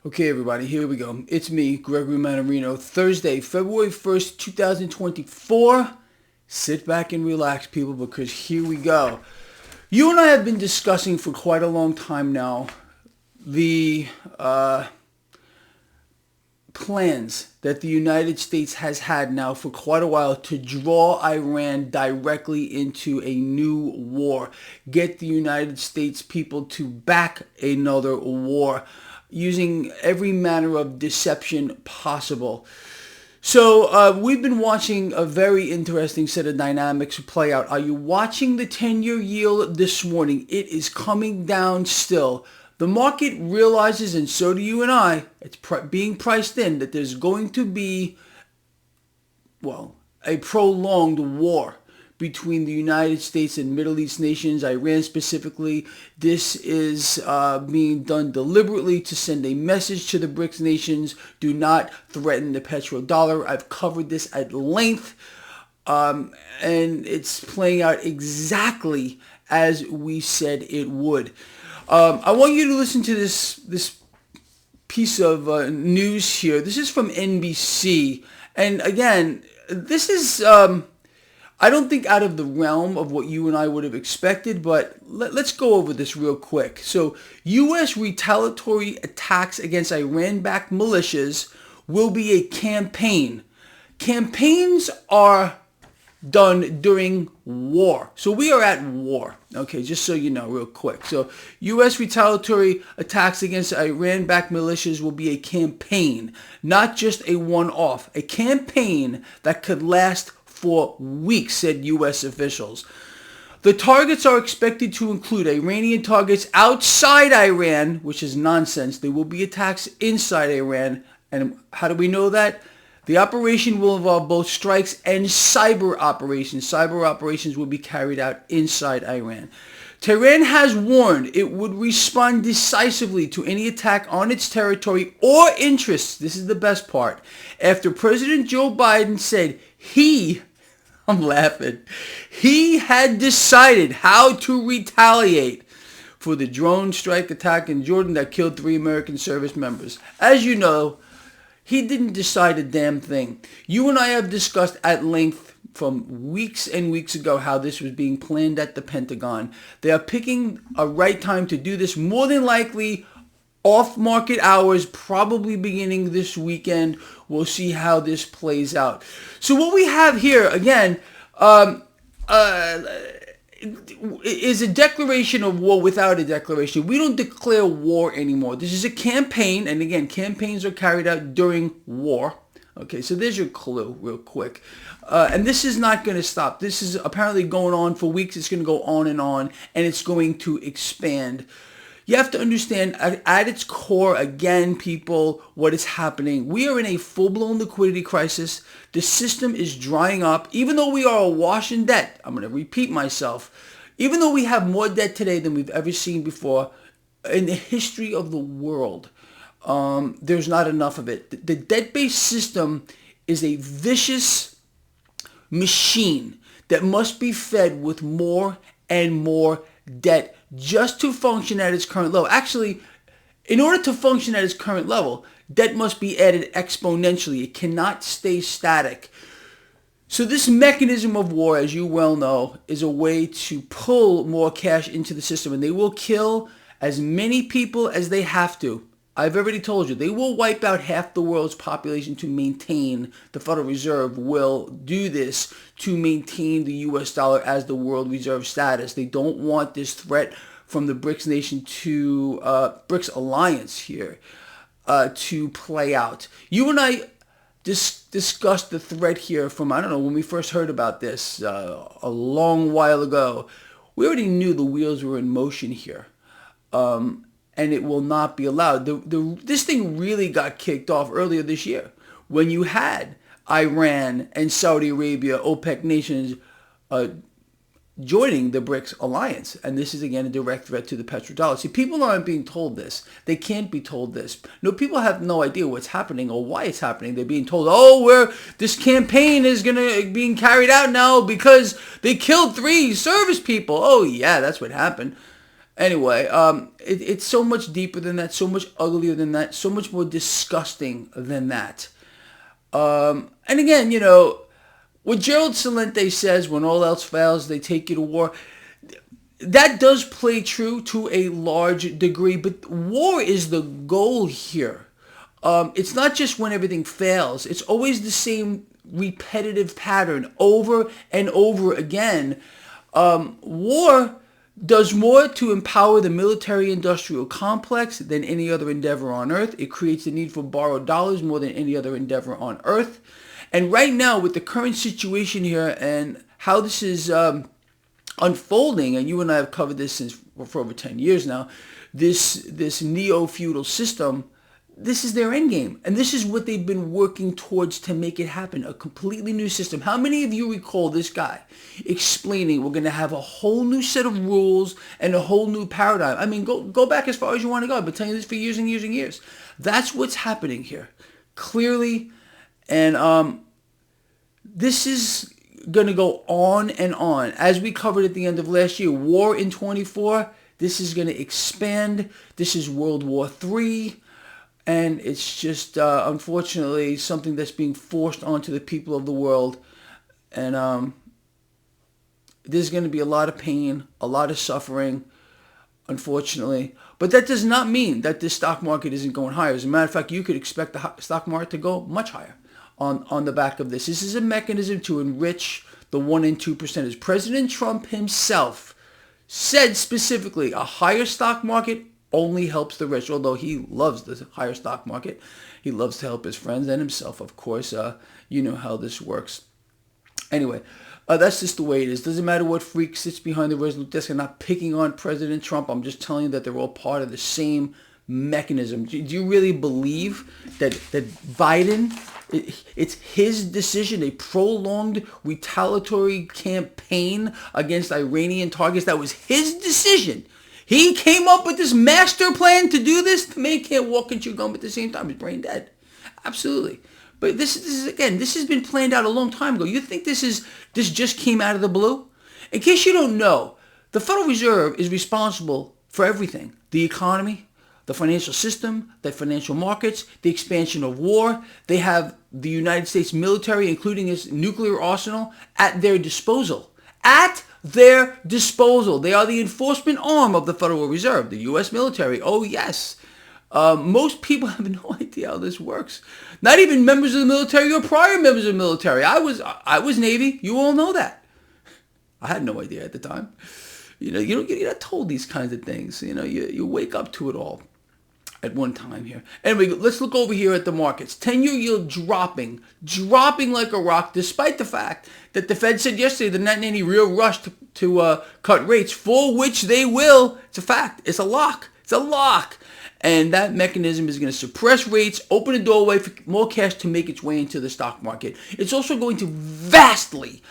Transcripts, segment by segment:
Okay, everybody, here we go. It's me, Gregory Mannarino. Thursday, February 1st, 2024. Sit back and relax, people, because here we go. You and I have been discussing for quite a long time now the plans that the United States has had now for quite a while to draw Iran directly into a new war, get the United States people to back another war using every manner of deception possible. So we've been watching a very interesting set of dynamics play out. Are you watching the 10-year yield this morning? It is coming down still. The market realizes, and so do you and I, it's being priced in that there's going to be, a prolonged war between the United States and Middle East nations, Iran specifically. This is being done deliberately to send a message to the BRICS nations: do not threaten the petrodollar. I've covered this at length, and it's playing out exactly as we said it would. I want you to listen to this piece of news here. This is from NBC, and again, this is I don't think out of the realm of what you and I would have expected, but let's go over this real quick. So, U.S. retaliatory attacks against Iran-backed militias will be a campaign. Campaigns are done during war. So we are at war. Okay, just so you know real quick. So U.S. retaliatory attacks against Iran-backed militias will be a campaign, not just a one-off. A campaign that could last for weeks, said U.S. officials. The targets are expected to include Iranian targets outside Iran, which is nonsense. There will be attacks inside Iran. And how do we know that? The operation will involve both strikes and cyber operations. Cyber operations will be carried out inside Iran. Tehran has warned it would respond decisively to any attack on its territory or interests. This is the best part. After President Joe Biden said I'm laughing, he had decided how to retaliate for the drone strike attack in Jordan that killed 3 American service members. As you know, he didn't decide a damn thing. You and I have discussed at length from weeks and weeks ago how this was being planned at the Pentagon. They are picking a right time to do this, more than likely off-market hours, probably beginning this weekend. We'll see how this plays out. So what we have here, again, is a declaration of war without a declaration. We don't declare war anymore. This is a campaign, and again, campaigns are carried out during war. Okay, so there's your clue real quick. And this is not going to stop. This is apparently going on for weeks. It's going to go on, and it's going to expand. You have to understand, at its core, again, people, what is happening. We are in a full-blown liquidity crisis. The system is drying up. Even though we are awash in debt, I'm going to repeat myself, even though we have more debt today than we've ever seen before in the history of the world, there's not enough of it. The debt-based system is a vicious machine that must be fed with more and more debt just to function at its current level. Actually, in order to function at its current level, debt must be added exponentially. It cannot stay static. So this mechanism of war, as you well know, is a way to pull more cash into the system, and they will kill as many people as they have to. I've already told you, they will wipe out half the world's population to maintain. The Federal Reserve will do this to maintain the U.S. dollar as the world reserve status. They don't want this threat from the BRICS nation to BRICS alliance here to play out. You and I discussed the threat here from, I don't know, when we first heard about this a long while ago. We already knew the wheels were in motion here. And it will not be allowed. This thing really got kicked off earlier this year when you had Iran and Saudi Arabia, OPEC nations, joining the BRICS alliance. And this is, again, a direct threat to the petrodollar. See, people aren't being told this. They can't be told this. No, people have no idea what's happening or why it's happening. They're being told, this campaign is being carried out now because they killed 3 service people. Oh, yeah, that's what happened. Anyway, it's so much deeper than that, so much uglier than that, so much more disgusting than that. And again, what Gerald Celente says, when all else fails, they take you to war. That does play true to a large degree, but war is the goal here. It's not just when everything fails. It's always the same repetitive pattern over and over again. War does more to empower the military-industrial complex than any other endeavor on earth. It creates the need for borrowed dollars more than any other endeavor on earth. And right now, with the current situation here and how this is unfolding, and you and I have covered this for over 10 years now, this neo-feudal system, this is their end game. And this is what they've been working towards to make it happen, a completely new system. How many of you recall this guy explaining we're going to have a whole new set of rules and a whole new paradigm? I mean, go back as far as you want to go. I've been telling you this for years and years and years. That's what's happening here, clearly. And this is going to go on and on. As we covered at the end of last year, war in 24, this is going to expand. This is World War III. And it's just, unfortunately, something that's being forced onto the people of the world. And there's going to be a lot of pain, a lot of suffering, unfortunately. But that does not mean that this stock market isn't going higher. As a matter of fact, you could expect the stock market to go much higher on the back of this. This is a mechanism to enrich the 1% and 2%. President Trump himself said specifically, a higher stock market only helps the rich, although he loves the higher stock market. He loves to help his friends and himself, of course. You know how this works. Anyway, that's just the way it is. Doesn't matter what freak sits behind the Resolute desk. I'm not picking on President Trump. I'm just telling you that they're all part of the same mechanism. Do you really believe that Biden, it's his decision, a prolonged retaliatory campaign against Iranian targets? That was his decision. He came up with this master plan to do this. The man can't walk and chew gum at the same time. He's brain dead. Absolutely. But this is again, this has been planned out a long time ago. You think this just came out of the blue? In case you don't know, the Federal Reserve is responsible for everything. The economy, the financial system, the financial markets, the expansion of war. They have the United States military, including its nuclear arsenal, at their disposal. At their disposal. They are the enforcement arm of the Federal Reserve, the U.S. military. Oh, yes. Most people have no idea how this works. Not even members of the military or prior members of the military. I was Navy. You all know that. I had no idea at the time. You're not told these kinds of things. You wake up to it all at one time here. Anyway, let's look over here at the markets. 10-year yield dropping like a rock, despite the fact that the Fed said yesterday they're not in any real rush to cut rates, for which they will. It's a fact. It's a lock. It's a lock. And that mechanism is going to suppress rates, open a doorway for more cash to make its way into the stock market. It's also going to vastly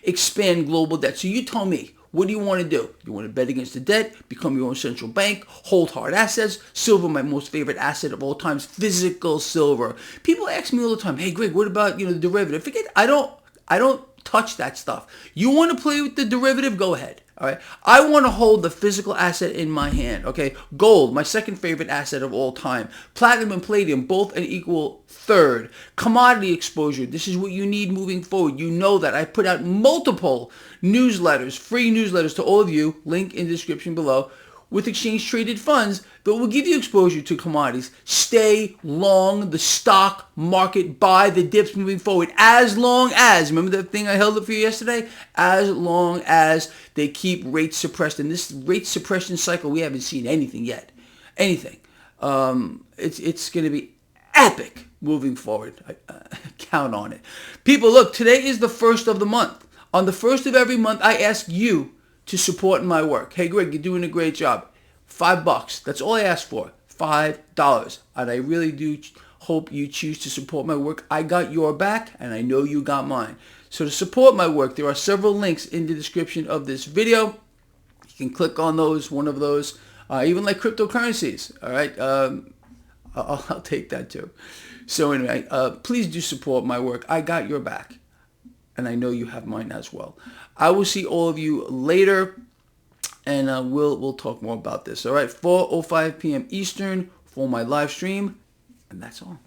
expand global debt. So you tell me, what do you want to do? You want to bet against the debt, become your own central bank, hold hard assets. Silver, my most favorite asset of all time, physical silver. People ask me all the time, hey Greg, what about the derivative? Forget, I don't touch that stuff. You want to play with the derivative? Go ahead. All right. I want to hold the physical asset in my hand. Okay. Gold, my second favorite asset of all time. Platinum and palladium, both an equal third. Commodity exposure. This is what you need moving forward. You know that. I put out multiple newsletters, free newsletters to all of you, link in the description below, with exchange traded funds that will give you exposure to commodities. Stay long the stock market, buy the dips moving forward, as long as, remember that thing I held up for you yesterday? As long as they keep rates suppressed. In this rate suppression cycle, we haven't seen anything yet. Anything. It's going to be epic moving forward. I count on it. People, look, today is the first of the month. On the first of every month, I ask you to support my work. Hey, Greg, you're doing a great job. $5. That's all I ask for. $5. And I really do hope you choose to support my work. I got your back, and I know you got mine. So to support my work, there are several links in the description of this video. You can click on those, one of those, even like cryptocurrencies. All right, I'll take that too. So anyway, please do support my work. I got your back, and I know you have mine as well. I will see all of you later. and we'll talk more about this. All right, 4:05 p.m. Eastern for my live stream, and that's all.